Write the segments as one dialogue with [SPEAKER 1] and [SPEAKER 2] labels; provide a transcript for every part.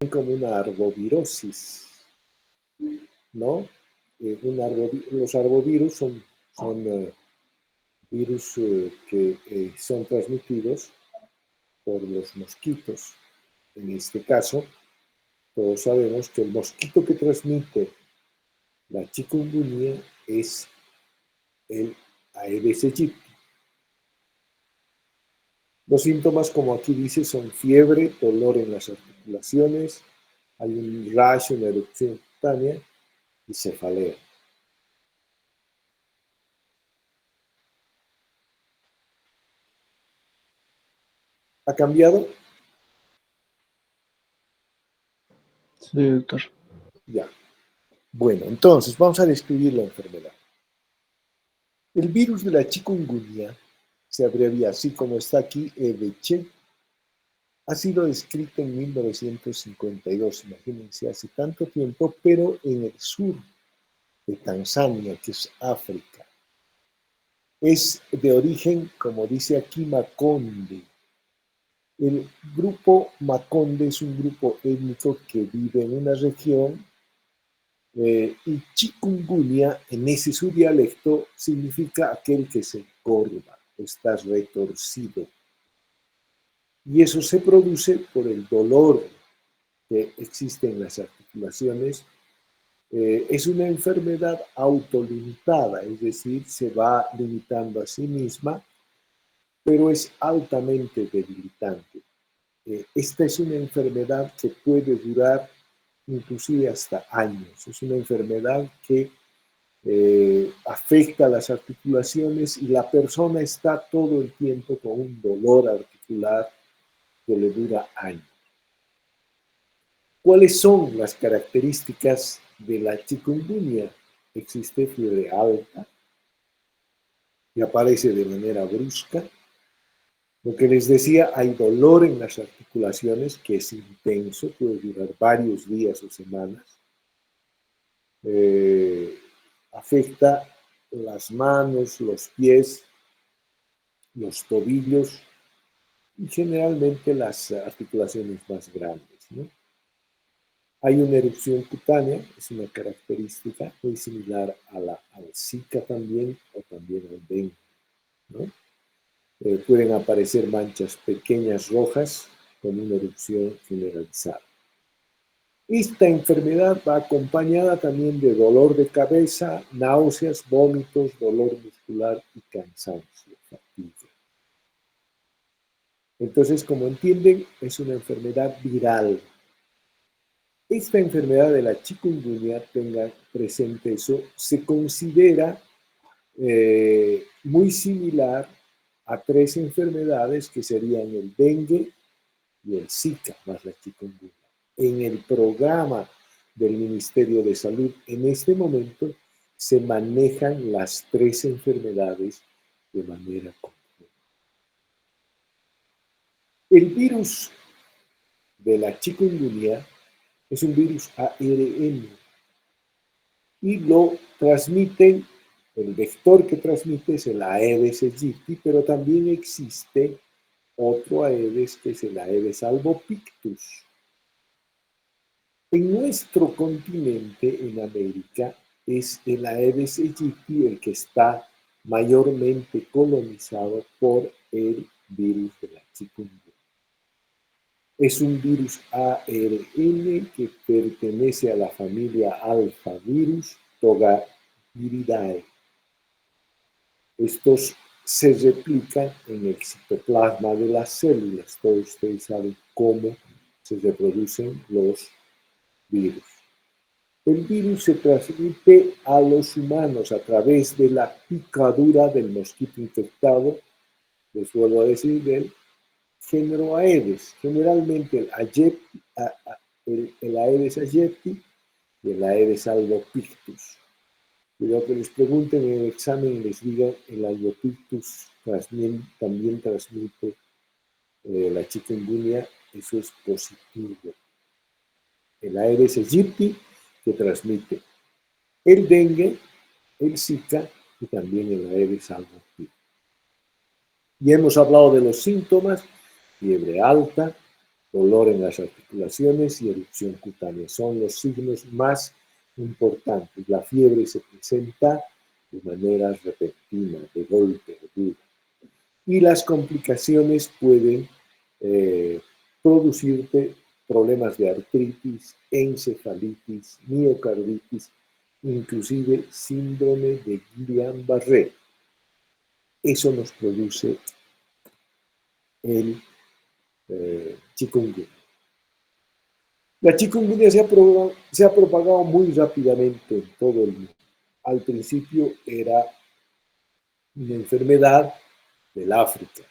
[SPEAKER 1] como una arbovirosis, ¿no? Los arbovirus son virus que son transmitidos por los mosquitos. En este caso, todos sabemos que el mosquito que transmite la chikungunya es el Aedes aegypti. Los síntomas, como aquí dice, son fiebre, dolor en las articulaciones, hay un rash, una erupción cutánea y cefalea. ¿Ha cambiado?
[SPEAKER 2] Sí, doctor.
[SPEAKER 1] Ya. Bueno, entonces vamos a describir la enfermedad. El virus de la chikungunya se abrevia así como está aquí, EBC. Ha sido descrito en 1952, imagínense, hace tanto tiempo, pero en el sur de Tanzania, que es África. Es de origen, como dice aquí, Makonde. El grupo Makonde es un grupo étnico que vive en una región y chikungunya, en ese su dialecto, significa aquel que se encorva, está retorcido. Y eso se produce por el dolor que existe en las articulaciones. Es una enfermedad autolimitada, es decir, se va limitando a sí misma, pero es altamente debilitante. Esta es una enfermedad que puede durar inclusive hasta años. Es una enfermedad que afecta a las articulaciones y la persona está todo el tiempo con un dolor articular que le dura años. ¿Cuáles son las características de la chikungunya? Existe fiebre alta, que aparece de manera brusca. Lo que les decía, hay dolor en las articulaciones que es intenso, puede durar varios días o semanas. Afecta las manos, los pies, los tobillos y generalmente las articulaciones más grandes, ¿no? Hay una erupción cutánea, es una característica muy similar al Zika también, o también al dengue, ¿no? Pueden aparecer manchas pequeñas rojas con una erupción generalizada. Esta enfermedad va acompañada también de dolor de cabeza, náuseas, vómitos, dolor muscular y cansancio, fatiga. Entonces, como entienden, es una enfermedad viral. Esta enfermedad de la chikungunya, tenga presente eso, se considera muy similar a tres enfermedades que serían el dengue y el Zika, más la chikungunya. En el programa del Ministerio de Salud, en este momento, se manejan las tres enfermedades de manera conjunta. El virus de la chikungunya es un virus ARN y lo transmiten, el vector que transmite es el Aedes aegypti, pero también existe otro Aedes que es el Aedes albopictus. En nuestro continente, en América, es el Aedes aegypti el que está mayormente colonizado por el virus de la chikungunya. Es un virus ARN que pertenece a la familia alfavirus Togaviridae. Estos se replican en el citoplasma de las células. Todos ustedes saben cómo se reproducen los virus. El virus se transmite a los humanos a través de la picadura del mosquito infectado, les vuelvo a decir, del género Aedes, generalmente el Aedes aegypti y el Aedes albopictus. Cuidado que les pregunten en el examen y les digan el albopictus también transmite la chikungunya, eso es positivo. El Aedes aegypti que transmite el dengue, el Zika y también el Aedes albopictus. Y hemos hablado de los síntomas: fiebre alta, dolor en las articulaciones y erupción cutánea. Son los signos más importantes. La fiebre se presenta de manera repentina, de golpe, de dura. Y las complicaciones pueden producirte problemas de artritis, encefalitis, miocarditis, inclusive síndrome de Guillain-Barré. Eso nos produce el chikungunya. La chikungunya se ha propagado muy rápidamente en todo el mundo. Al principio era una enfermedad del África,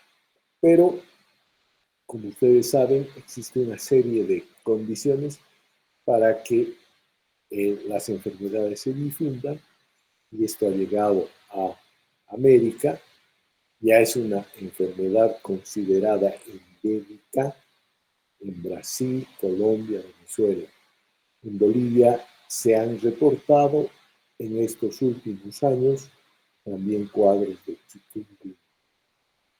[SPEAKER 1] pero como ustedes saben, existe una serie de condiciones para que las enfermedades se difundan y esto ha llegado a América. Ya es una enfermedad considerada endémica en Brasil, Colombia, Venezuela. En Bolivia se han reportado en estos últimos años también cuadros de chikungunya.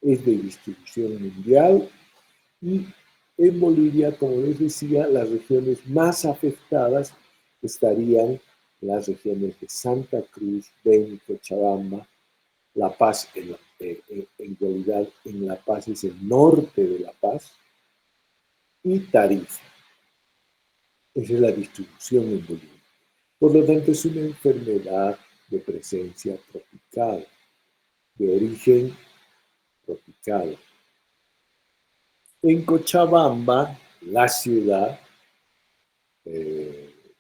[SPEAKER 1] Es de distribución mundial y en Bolivia, como les decía, las regiones más afectadas estarían las regiones de Santa Cruz, Beni, Cochabamba, La Paz, en realidad en La Paz es el norte de La Paz, y Tarija. Esa es la distribución en Bolivia. Por lo tanto, es una enfermedad de presencia tropical, de origen tropical. En Cochabamba, la ciudad,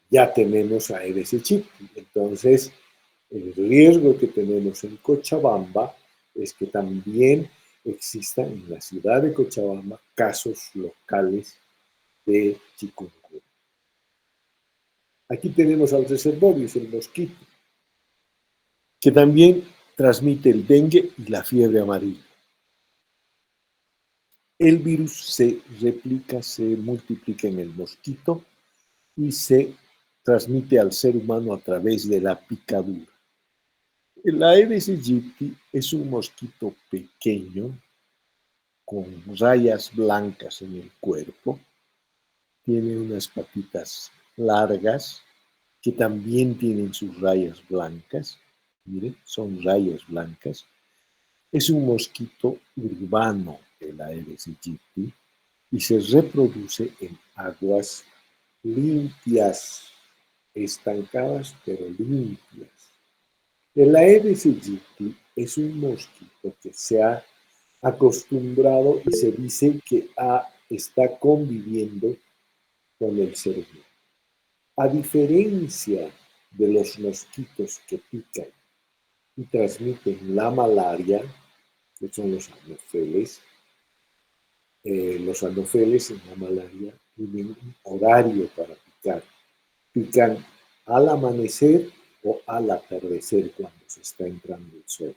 [SPEAKER 1] ya tenemos a Aedes aegypti. Entonces, el riesgo que tenemos en Cochabamba es que también existan en la ciudad de Cochabamba casos locales de chikungunya. Aquí tenemos al reservorio, el mosquito, que también transmite el dengue y la fiebre amarilla. El virus se replica, se multiplica en el mosquito y se transmite al ser humano a través de la picadura. El Aedes aegypti es un mosquito pequeño con rayas blancas en el cuerpo. Tiene unas patitas largas que también tienen sus rayas blancas. Miren, son rayas blancas. Es un mosquito urbano, el Aedes aegypti, y se reproduce en aguas limpias, estancadas pero limpias. El Aedes aegypti es un mosquito que se ha acostumbrado y se dice que está conviviendo con el ser humano. A diferencia de los mosquitos que pican y transmiten la malaria, que son los anofeles en la malaria tienen un horario para picar. Pican al amanecer o al atardecer cuando se está entrando el sol.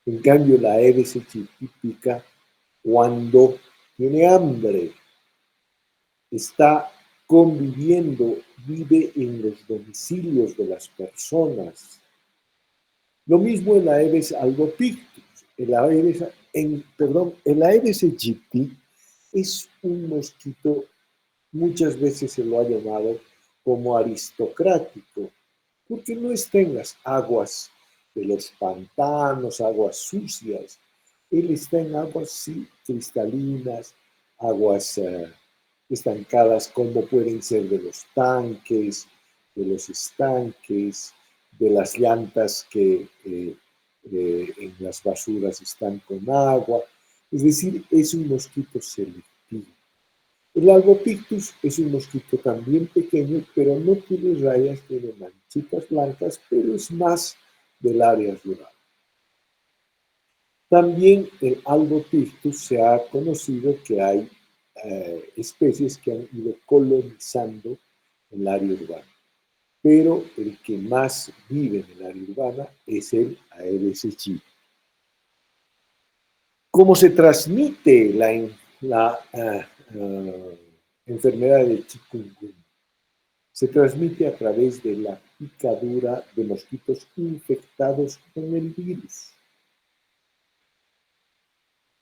[SPEAKER 1] En cambio, la Aedes aegypti pica cuando tiene hambre, está conviviendo, vive en los domicilios de las personas. Lo mismo el Aedes albopictus. El Aedes aegypti es un mosquito, muchas veces se lo ha llamado como aristocrático, porque no está en las aguas de los pantanos, aguas sucias. Él está en aguas sí, cristalinas, aguas estancadas como pueden ser de los tanques, de los estanques, de las llantas que en las basuras están con agua. Es decir, es un mosquito selectivo. El albopictus es un mosquito también pequeño, pero no tiene rayas, tiene manchitas blancas, pero es más del área rural. También el albopictus se ha conocido que hay especies que han ido colonizando el área urbana, pero el que más vive en el área urbana es el Aedes aegypti. ¿Cómo se transmite la enfermedad de chikungunya? Se transmite a través de la picadura de mosquitos infectados con el virus.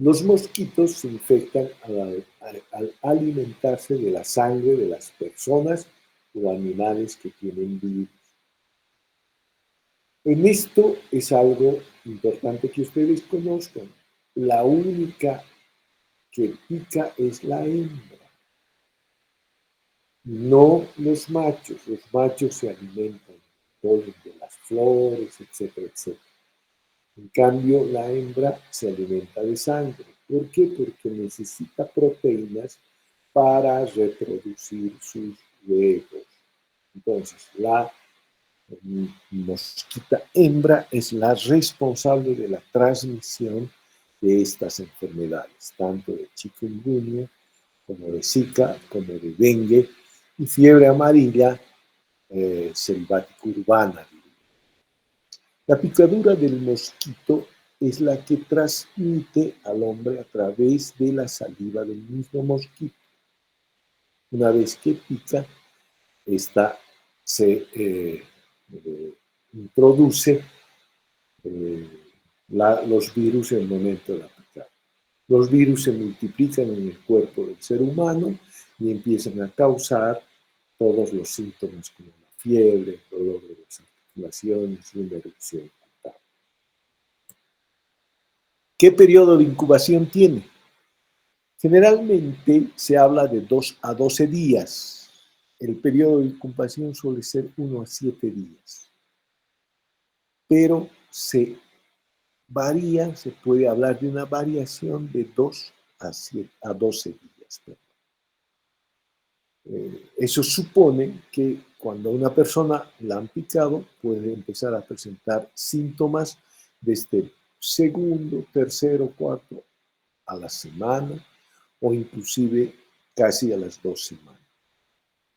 [SPEAKER 1] Los mosquitos se infectan al alimentarse de la sangre de las personas o animales que tienen virus. En esto es algo importante que ustedes conozcan. La única que pica es la hembra, no los machos. Los machos se alimentan de las flores, etcétera, etcétera. En cambio, la hembra se alimenta de sangre. ¿Por qué? Porque necesita proteínas para reproducir sus huevos. Entonces, la mosquita hembra es la responsable de la transmisión de estas enfermedades, tanto de chikungunya como de Zika, como de dengue y fiebre amarilla selvática urbana. La picadura del mosquito es la que transmite al hombre a través de la saliva del mismo mosquito. Una vez que pica, esta se introduce los virus en el momento de la picada. Los virus se multiplican en el cuerpo del ser humano y empiezan a causar todos los síntomas como la fiebre, el dolor de las articulaciones y una erupción cutánea. ¿Qué periodo de incubación tiene? Generalmente se habla de 2 a 12 días. El periodo de incubación suele ser 1 a 7 días. Pero se varía, se puede hablar de una variación de 2 a 12 días. Eso supone que cuando a una persona la han picado, puede empezar a presentar síntomas desde el segundo, tercero, cuarto a la semana o inclusive casi a las 2 semanas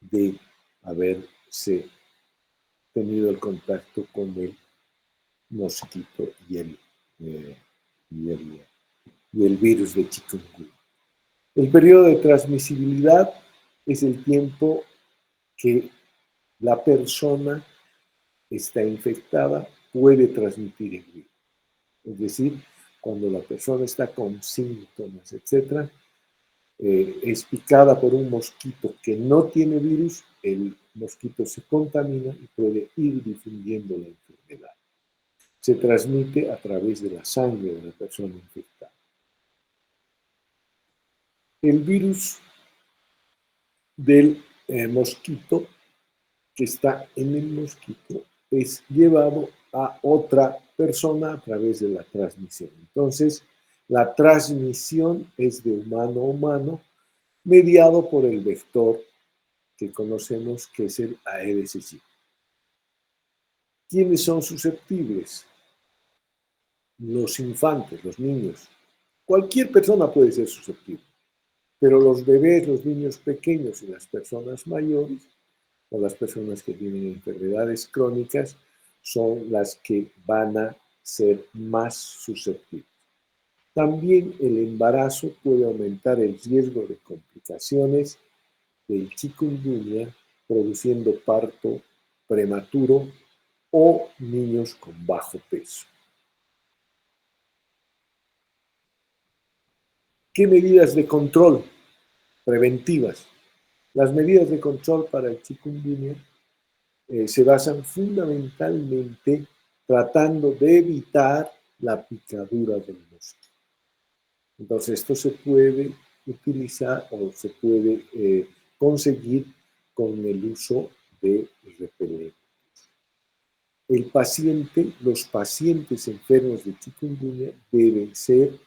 [SPEAKER 1] de haberse tenido el contacto con el mosquito y el virus de chikungunya. El periodo de transmisibilidad es el tiempo que la persona está infectada puede transmitir el virus. Es decir, cuando la persona está con síntomas, etc., es picada por un mosquito que no tiene virus, el mosquito se contamina y puede ir difundiendo la enfermedad. Se transmite a través de la sangre de la persona infectada. El virus del mosquito que está en el mosquito es llevado a otra persona a través de la transmisión. Entonces, la transmisión es de humano a humano, mediado por el vector que conocemos que es el Aedes aegypti. ¿Quiénes son susceptibles? Los infantes, los niños. Cualquier persona puede ser susceptible, pero los bebés, los niños pequeños y las personas mayores o las personas que tienen enfermedades crónicas son las que van a ser más susceptibles. También el embarazo puede aumentar el riesgo de complicaciones del chikungunya, produciendo parto prematuro o niños con bajo peso. ¿Qué medidas de control preventivas? Las medidas de control para el chikungunya se basan fundamentalmente tratando de evitar la picadura del mosquito. Entonces, esto se puede utilizar o se puede conseguir con el uso de repelentes. Los pacientes enfermos de chikungunya deben ser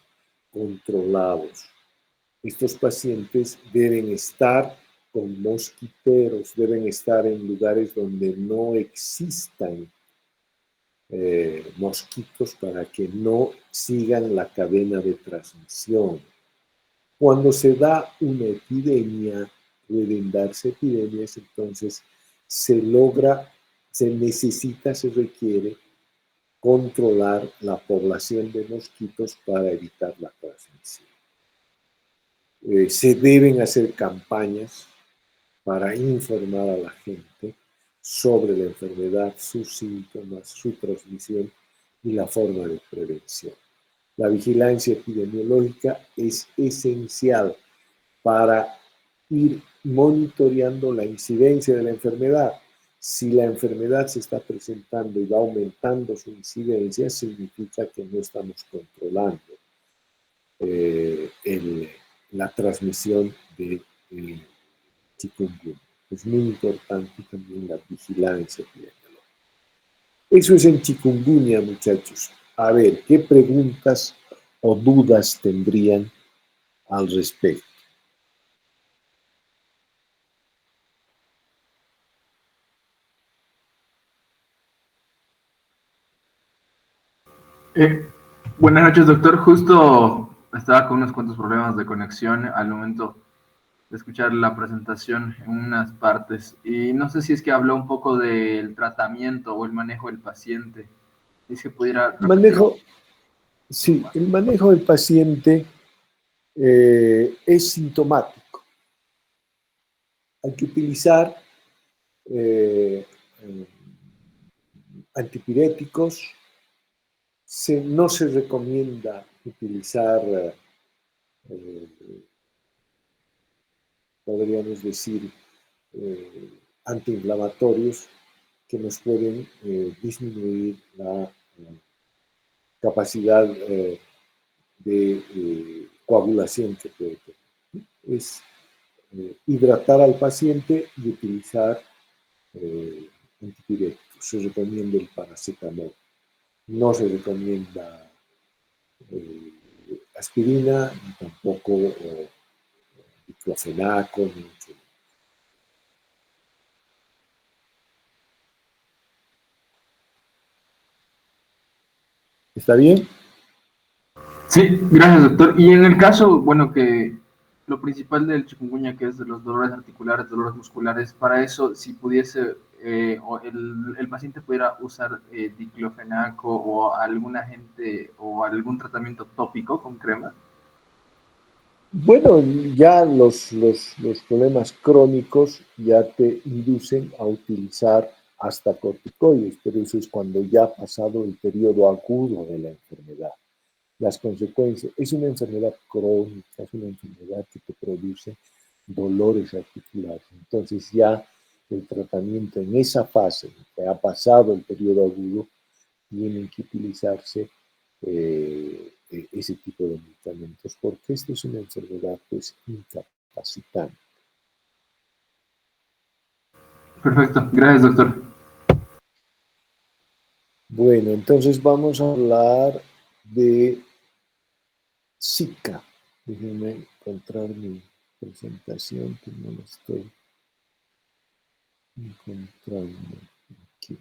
[SPEAKER 1] controlados. Estos pacientes deben estar con mosquiteros, deben estar en lugares donde no existan mosquitos para que no sigan la cadena de transmisión. Cuando se da una epidemia, pueden darse epidemias, entonces se requiere controlar la población de mosquitos para evitar la transmisión. Se deben hacer campañas para informar a la gente sobre la enfermedad, sus síntomas, su transmisión y la forma de prevención. La vigilancia epidemiológica es esencial para ir monitoreando la incidencia de la enfermedad. Si la enfermedad se está presentando y va aumentando su incidencia, significa que no estamos controlando la transmisión de chikungunya. Es muy importante también la vigilancia epidemiológica. Eso es en chikungunya, muchachos. A ver, ¿qué preguntas o dudas tendrían al respecto?
[SPEAKER 2] Eh, Buenas noches, doctor. Justo estaba con unos cuantos problemas de conexión al momento de escuchar la presentación en unas partes. Y no sé si es que habló un poco del tratamiento o el manejo del paciente. ¿Es que pudiera repetir?
[SPEAKER 1] Manejo, sí, el manejo del paciente es sintomático. Hay que utilizar eh, antipiréticos. No se recomienda utilizar, podríamos decir, antiinflamatorios que nos pueden disminuir la capacidad de coagulación que puede tener. Es hidratar al paciente y utilizar antipiréticos. Se recomienda el paracetamol. No se recomienda aspirina, ni tampoco diclofenaco, ni mucho. ¿Está bien?
[SPEAKER 2] Sí, gracias, doctor. Y en el caso, bueno, que lo principal del chikungunya, que es de los dolores articulares, dolores musculares, para eso, si pudiese, o el paciente pudiera usar diclofenaco o algún agente o algún tratamiento tópico con crema.
[SPEAKER 1] Bueno, ya los problemas crónicos ya te inducen a utilizar hasta corticoides, pero eso es cuando ya ha pasado el periodo agudo de la enfermedad. Las consecuencias, es una enfermedad crónica, es una enfermedad que te produce dolores articulares. Entonces ya el tratamiento en esa fase, que ha pasado el periodo agudo, tienen que utilizarse ese tipo de medicamentos, porque esto es una enfermedad pues incapacitante.
[SPEAKER 2] Perfecto, gracias, doctor.
[SPEAKER 1] Bueno, entonces vamos a hablar de Zika. Déjenme encontrar mi presentación, que no la estoy encontrando aquí.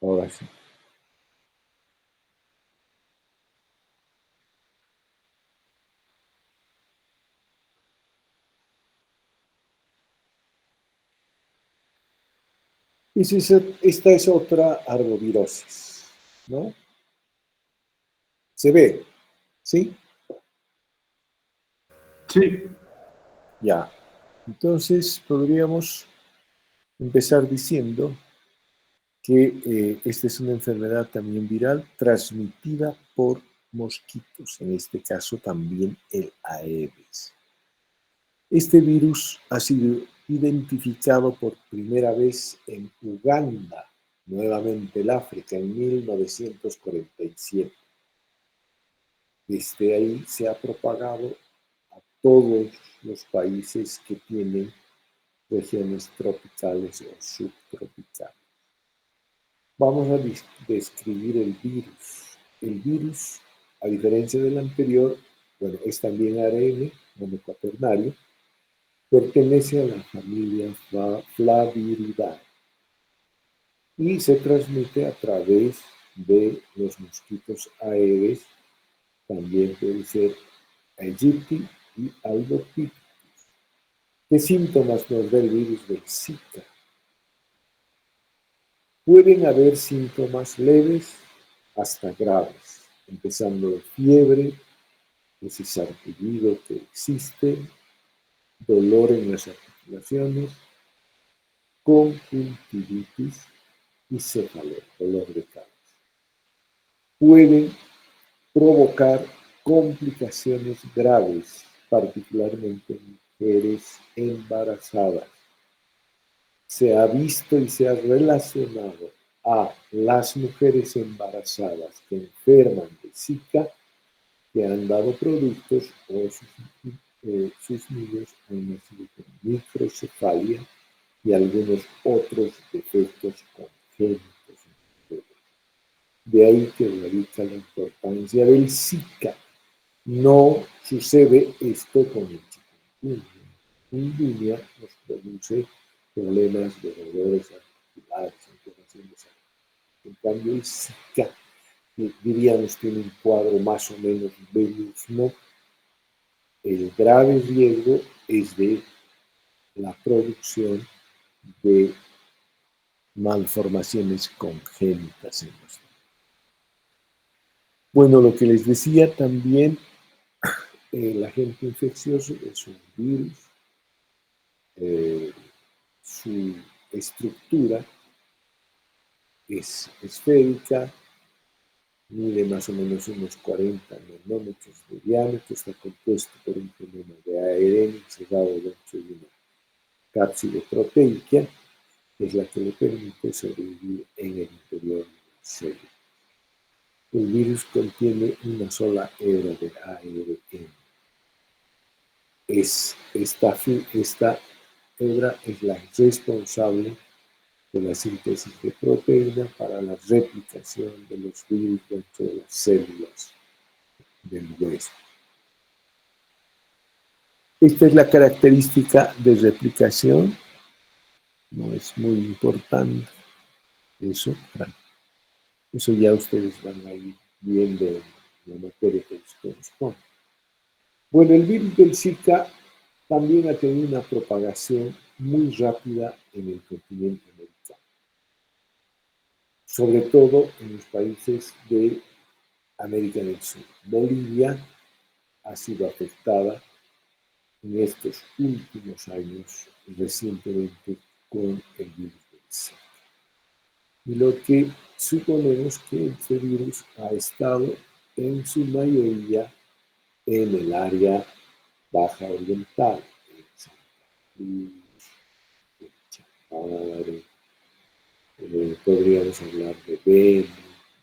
[SPEAKER 1] Ahora sí. Esta es otra arbovirosis, ¿no? Se ve, ¿sí?
[SPEAKER 2] Sí,
[SPEAKER 1] Ya. Entonces podríamos empezar diciendo que esta es una enfermedad también viral transmitida por mosquitos, en este caso también el Aedes. Este virus ha sido identificado por primera vez en Uganda, nuevamente el África, en 1947. Desde ahí se ha propagado a todos los países que tienen regiones tropicales o subtropicales. Vamos a describir el virus. El virus, a diferencia del anterior, bueno, es también ARN monocuaternario, pertenece a la familia Flaviridae y se transmite a través de los mosquitos Aedes, también puede ser Aegypti y Albopictus. ¿Qué síntomas nos da el virus del Zika? Pueden haber síntomas leves hasta graves, empezando de fiebre, ese sarpullido que existe, dolor en las articulaciones, conjuntivitis y cefalea, dolor de cabeza. Pueden provocar complicaciones graves, particularmente en mujeres embarazadas. Se ha visto y se ha relacionado a las mujeres embarazadas que enferman de Zika, que han dado productos o sus niños han nacido con microcefalia y algunos otros defectos congénitos. De ahí que radica la importancia del Zika. No sucede esto con el chikungunya. El chikungunya nos produce problemas de dolores articulares, inflamaciones. En cambio, el Zika, diríamos, tiene un cuadro más o menos benigno. El grave riesgo es de la producción de malformaciones congénitas en los niños. Bueno, lo que les decía también, el agente infeccioso es un virus. Su estructura es esférica, mide más o menos unos 40 nanómetros de diámetro, está compuesto por un genoma de ARN encerrado dentro de una cápside proteica, que es la que le permite sobrevivir en el interior de la célula. El virus contiene una sola hebra de ARN. Esta hebra es la responsable de la síntesis de proteína para la replicación de los virus dentro de las células del hueso. Esta es la característica de replicación. No es muy importante eso. Eso ya ustedes van a ir viendo la materia que les corresponde. Bueno, el virus del Zika también ha tenido una propagación muy rápida en el continente americano, sobre todo en los países de América del Sur. Bolivia ha sido afectada en estos últimos años recientemente con el virus del Zika. Y lo que suponemos que este virus ha estado en su mayoría en el área baja oriental, en Santa Cruz, en Chapare, podríamos hablar de Beni,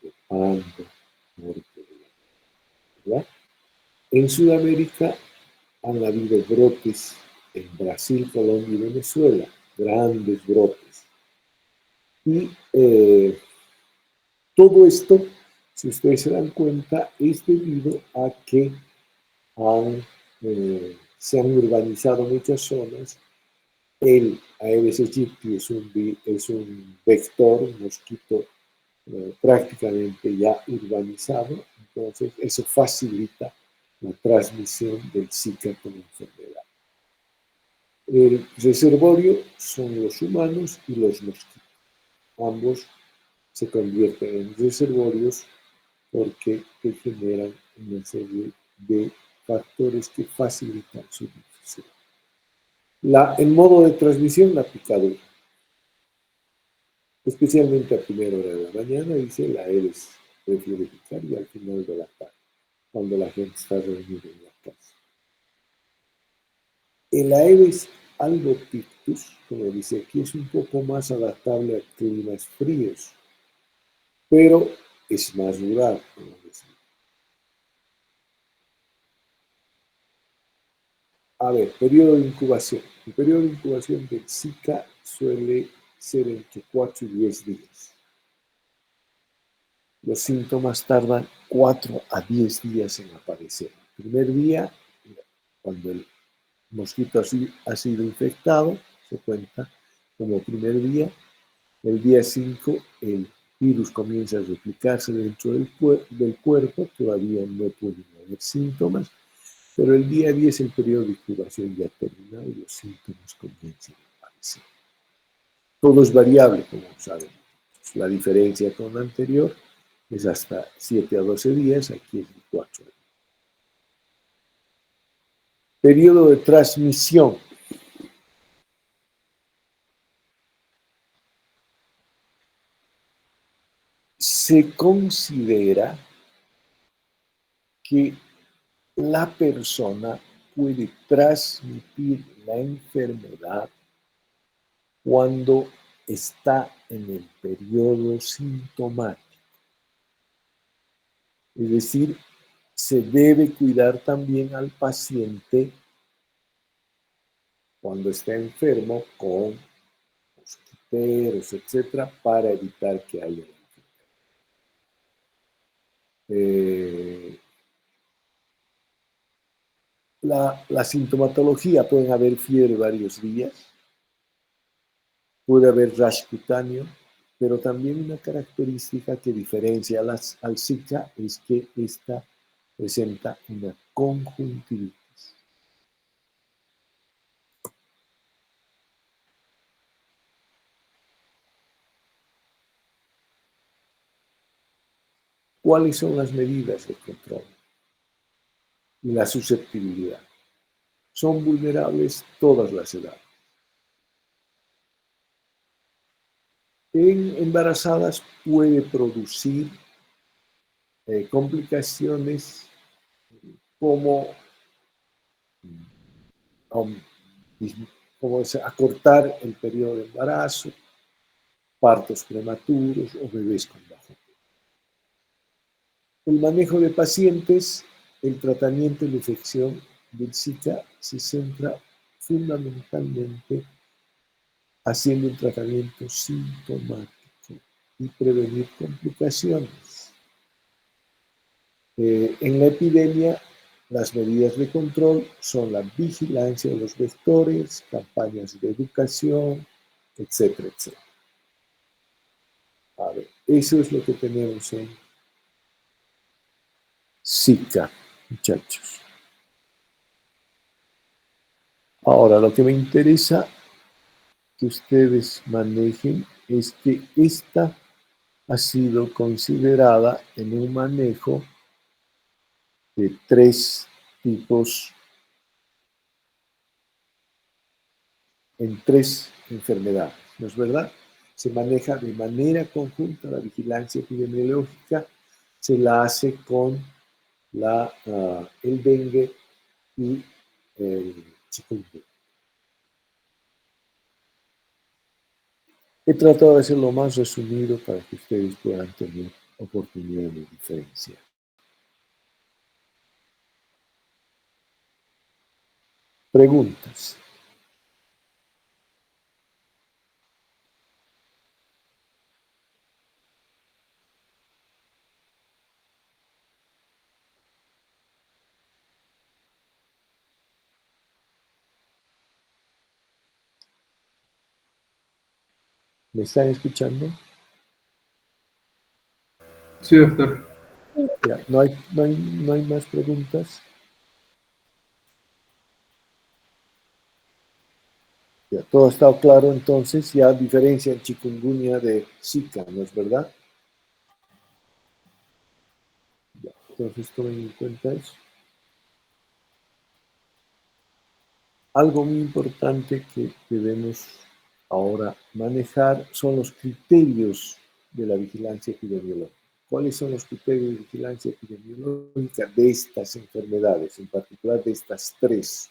[SPEAKER 1] de Pando, norte de la ¿verdad? En Sudamérica han habido brotes en Brasil, Colombia y Venezuela, grandes brotes. Y todo esto, si ustedes se dan cuenta, es debido a que se han urbanizado muchas zonas. El Aedes aegypti es un vector, un mosquito prácticamente ya urbanizado, entonces eso facilita la transmisión del Zika como enfermedad. El reservorio son los humanos y los mosquitos. Ambos se convierten en reservorios porque generan una serie de factores que facilitan su difusión. El modo de transmisión, la picadura. Especialmente a primera hora de la mañana, dice la Aedes prefiere picar y al final de la tarde, cuando la gente está reunida en la casa. El Aedes albopictus, como dice aquí, es un poco más adaptable a climas fríos, pero es más rural, como decía. A ver, periodo de incubación. El periodo de incubación del Zika suele ser entre 4 y 10 días. Los síntomas tardan 4 a 10 días en aparecer. El primer día, cuando el mosquito ha sido infectado, se cuenta como primer día. El día 5, el virus comienza a replicarse dentro del cuerpo, todavía no pueden haber síntomas, pero el día 10 el periodo de incubación ya terminado y los síntomas comienzan a aparecer. Todo es variable, como saben. La diferencia con la anterior es hasta 7 a 12 días, aquí es de 4 días. Periodo de transmisión. Se considera que la persona puede transmitir la enfermedad cuando está en el periodo sintomático. Es decir, se debe cuidar también al paciente cuando está enfermo con mosquiteros, etcétera, para evitar que haya la sintomatología. Pueden haber fiebre varios días, puede haber rash cutáneo, pero también una característica que diferencia al Zika es que esta presenta una conjuntivitis. ¿Cuáles son las medidas de control y la susceptibilidad? Son vulnerables todas las edades. En embarazadas puede producir complicaciones como, como acortar el periodo de embarazo, partos prematuros o bebés con bajo peso. El manejo de pacientes, el tratamiento de la infección del Zika se centra fundamentalmente haciendo un tratamiento sintomático y prevenir complicaciones. En la epidemia, las medidas de control son la vigilancia de los vectores, campañas de educación, etcétera, etcétera. A ver, eso es lo que tenemos en Zika, muchachos. Ahora, lo que me interesa que ustedes manejen es que esta ha sido considerada en un manejo de 3 tipos, en 3 enfermedades, ¿no es verdad? Se maneja de manera conjunta la vigilancia epidemiológica, se la hace con el dengue y el chikungunya. He tratado de hacer lo más resumido para que ustedes puedan tener oportunidad de diferenciar. Preguntas. ¿Me están escuchando?
[SPEAKER 2] Sí, doctor.
[SPEAKER 1] Ya, ¿no hay más preguntas? Ya, todo ha estado claro entonces, ya diferencia en chikungunya de Zika, ¿no es verdad? Ya, entonces tomen en cuenta eso. Algo muy importante que debemos ahora manejar son los criterios de la vigilancia epidemiológica. ¿Cuáles son los criterios de vigilancia epidemiológica de estas enfermedades, en particular de estas 3?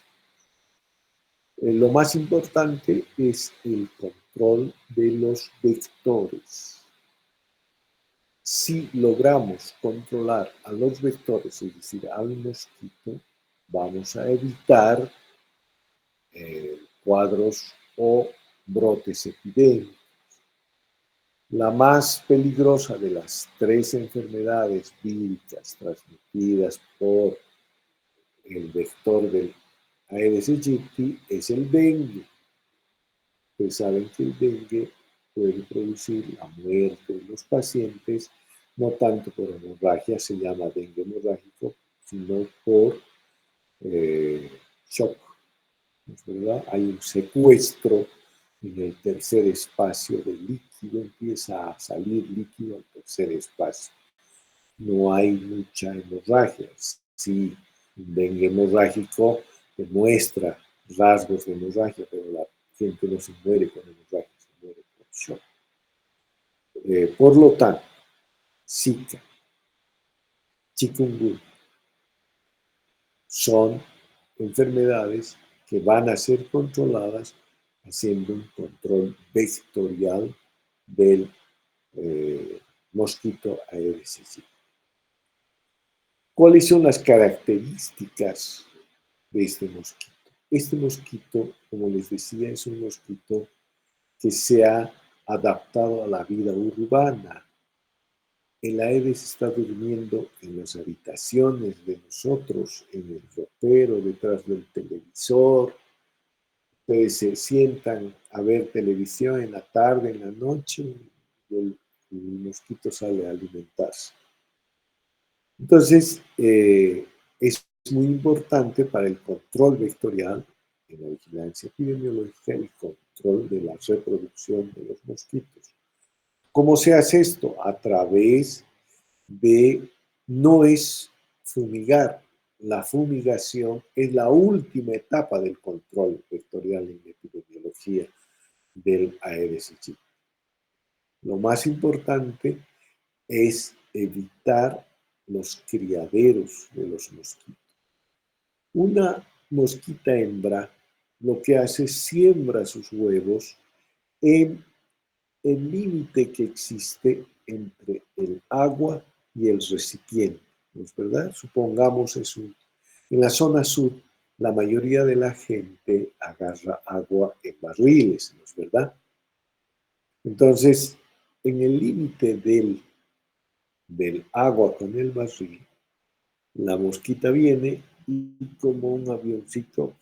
[SPEAKER 1] Lo más importante es el control de los vectores. Si logramos controlar a los vectores, es decir, al mosquito, vamos a evitar cuadros o brotes epidémicos. La más peligrosa de las tres enfermedades víricas transmitidas por el vector del Aedes aegypti es el dengue. Pues saben que el dengue puede producir la muerte de los pacientes, no tanto por hemorragia, se llama dengue hemorrágico, sino por shock. ¿Es verdad? Hay un secuestro en el tercer espacio del líquido, empieza a salir líquido al tercer espacio. No hay mucha hemorragia. Sí, un dengue hemorrágico demuestra rasgos de hemorragia, pero la gente no se muere con hemorragia, se muere con shock. Por lo tanto, Zika, chikungunya, son enfermedades que van a ser controladas haciendo un control vectorial del mosquito Aedes aegypti. ¿Cuáles son las características de este mosquito? Este mosquito, como les decía, es un mosquito que se ha adaptado a la vida urbana. El Aedes está durmiendo en las habitaciones de nosotros, en el ropero, detrás del televisor. Ustedes se sientan a ver televisión en la tarde, en la noche, y el mosquito sale a alimentarse. Entonces, es muy importante para el control vectorial, en la vigilancia epidemiológica, el control de la reproducción de los mosquitos. ¿Cómo se hace esto? A través de, no es fumigar, la fumigación es la última etapa del control vectorial en epidemiología del Aedes aegypti. Lo más importante es evitar los criaderos de los mosquitos. Una mosquita hembra lo que hace es siembra sus huevos en el límite que existe entre el agua y el recipiente, ¿no es verdad? Supongamos en la zona sur, la mayoría de la gente agarra agua en barriles, ¿no es verdad? Entonces, en el límite del agua con el barril, la mosquita viene y como un avioncito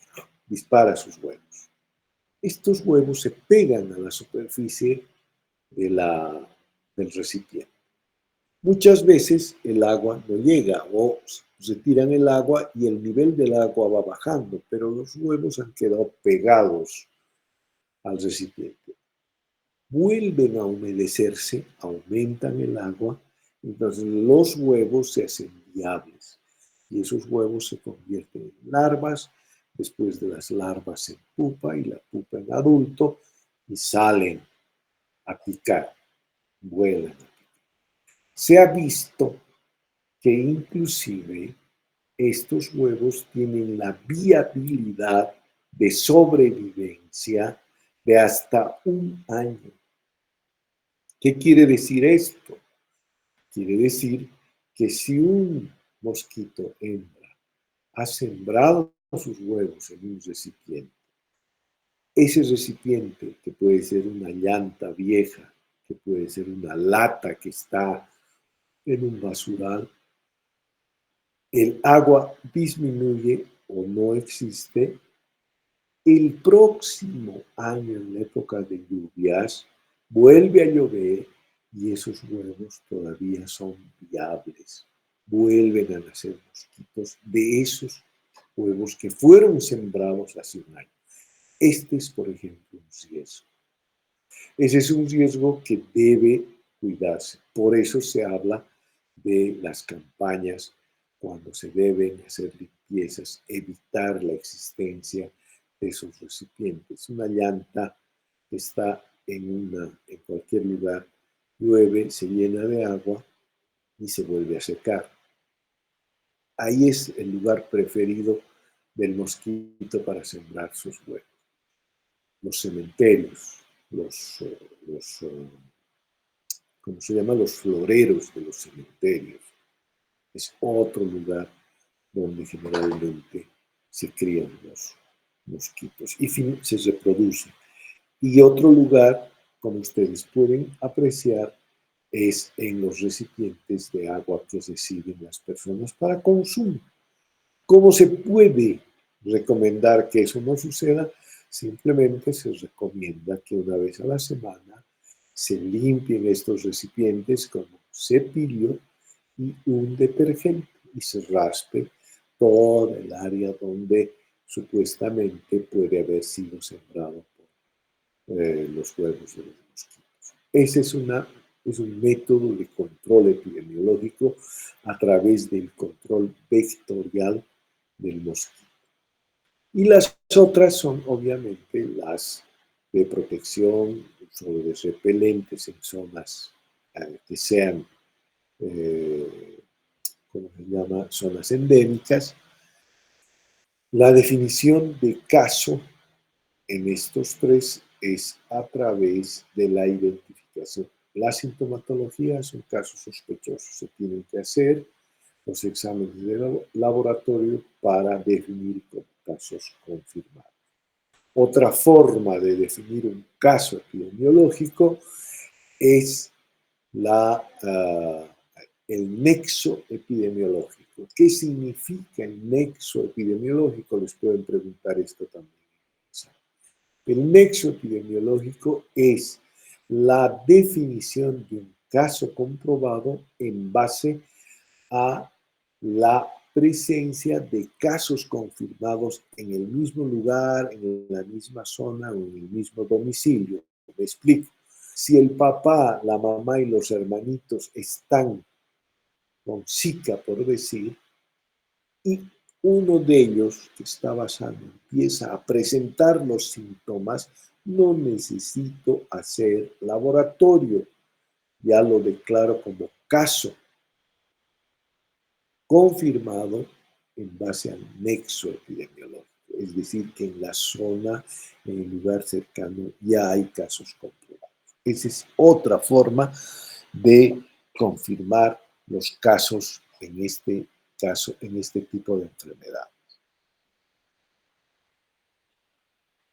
[SPEAKER 1] dispara sus huevos. Estos huevos se pegan a la superficie del recipiente. Muchas veces el agua no llega o se tiran el agua y el nivel del agua va bajando, pero los huevos han quedado pegados al recipiente. Vuelven a humedecerse, aumentan el agua, entonces los huevos se hacen viables y esos huevos se convierten en larvas, después de las larvas en pupa y la pupa en adulto y salen a picar, vuelan. Se ha visto que inclusive estos huevos tienen la viabilidad de sobrevivencia de hasta un año. ¿Qué quiere decir esto? Quiere decir que si un mosquito hembra ha sembrado sus huevos en un recipiente, ese recipiente, que puede ser una llanta vieja, que puede ser una lata que está en un basural, el agua disminuye o no existe. El próximo año, en la época de lluvias, vuelve a llover y esos huevos todavía son viables. Vuelven a nacer mosquitos de esos huevos que fueron sembrados hace un año. Este es, por ejemplo, un riesgo. Ese es un riesgo que debe cuidarse. Por eso se habla de las campañas cuando se deben hacer limpiezas, evitar la existencia de esos recipientes. Una llanta que está en cualquier lugar, llueve, se llena de agua y se vuelve a secar. Ahí es el lugar preferido del mosquito para sembrar sus huevos. Los cementerios, ¿cómo se llama? Los floreros de los cementerios. Es otro lugar donde generalmente se crían mosquitos y se reproducen. Y otro lugar, como ustedes pueden apreciar, es en los recipientes de agua que reciben las personas para consumo. ¿Cómo se puede recomendar que eso no suceda? Simplemente se recomienda que una vez a la semana se limpien estos recipientes con un cepillo y un detergente y se raspe toda el área donde supuestamente puede haber sido sembrado por los huevos de los mosquitos. Ese es un método de control epidemiológico a través del control vectorial del mosquito. Y las otras son obviamente las de protección sobre repelentes en zonas que sean, ¿cómo se llama? Zonas endémicas. La definición de caso en estos tres es a través de la identificación. La sintomatología son casos sospechosos. Se tienen que hacer los exámenes de laboratorio para definir como casos confirmados. Otra forma de definir un caso epidemiológico es el nexo epidemiológico. ¿Qué significa el nexo epidemiológico? Les pueden preguntar esto también. El nexo epidemiológico es la definición de un caso comprobado en base a la presencia de casos confirmados en el mismo lugar, en la misma zona o en el mismo domicilio. Me explico. Si el papá, la mamá y los hermanitos están con Zika, por decir, y uno de ellos que estaba sano empieza a presentar los síntomas, no necesito hacer laboratorio, ya lo declaro como caso confirmado en base al nexo epidemiológico, es decir, que en la zona, en el lugar cercano, ya hay casos comprobados. Esa es otra forma de confirmar los casos en este caso, en este tipo de enfermedad.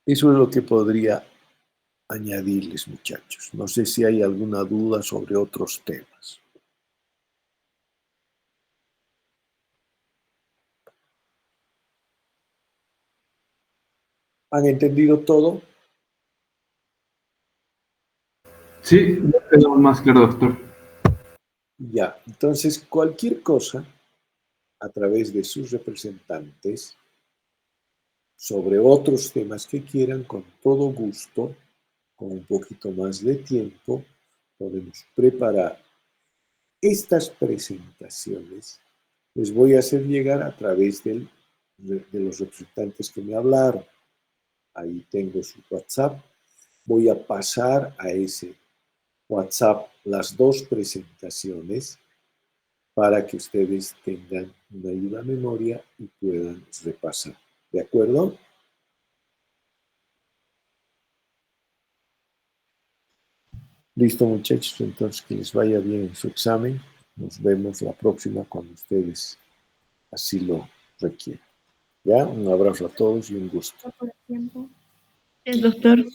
[SPEAKER 1] Eso es lo que podría añadirles, muchachos. No sé si hay alguna duda sobre otros temas. ¿Han entendido todo?
[SPEAKER 2] Sí, quedó más claro, doctor.
[SPEAKER 1] Ya, entonces cualquier cosa a través de sus representantes sobre otros temas que quieran, con todo gusto, con un poquito más de tiempo, podemos preparar estas presentaciones. Les voy a hacer llegar a través de los representantes que me hablaron. Ahí tengo su WhatsApp. Voy a pasar a ese WhatsApp las dos presentaciones para que ustedes tengan una ayuda a memoria y puedan repasar. ¿De acuerdo? Listo, muchachos. Entonces, que les vaya bien en su examen. Nos vemos la próxima cuando ustedes así lo requieran. ¿Ya? Un abrazo a todos y un gusto.
[SPEAKER 3] Gracias, doctor.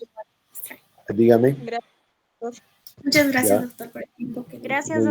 [SPEAKER 1] Dígame.
[SPEAKER 3] Gracias, doctor. Muchas gracias,
[SPEAKER 1] ¿Ya?
[SPEAKER 3] doctor, por el tiempo que gracias, doctor.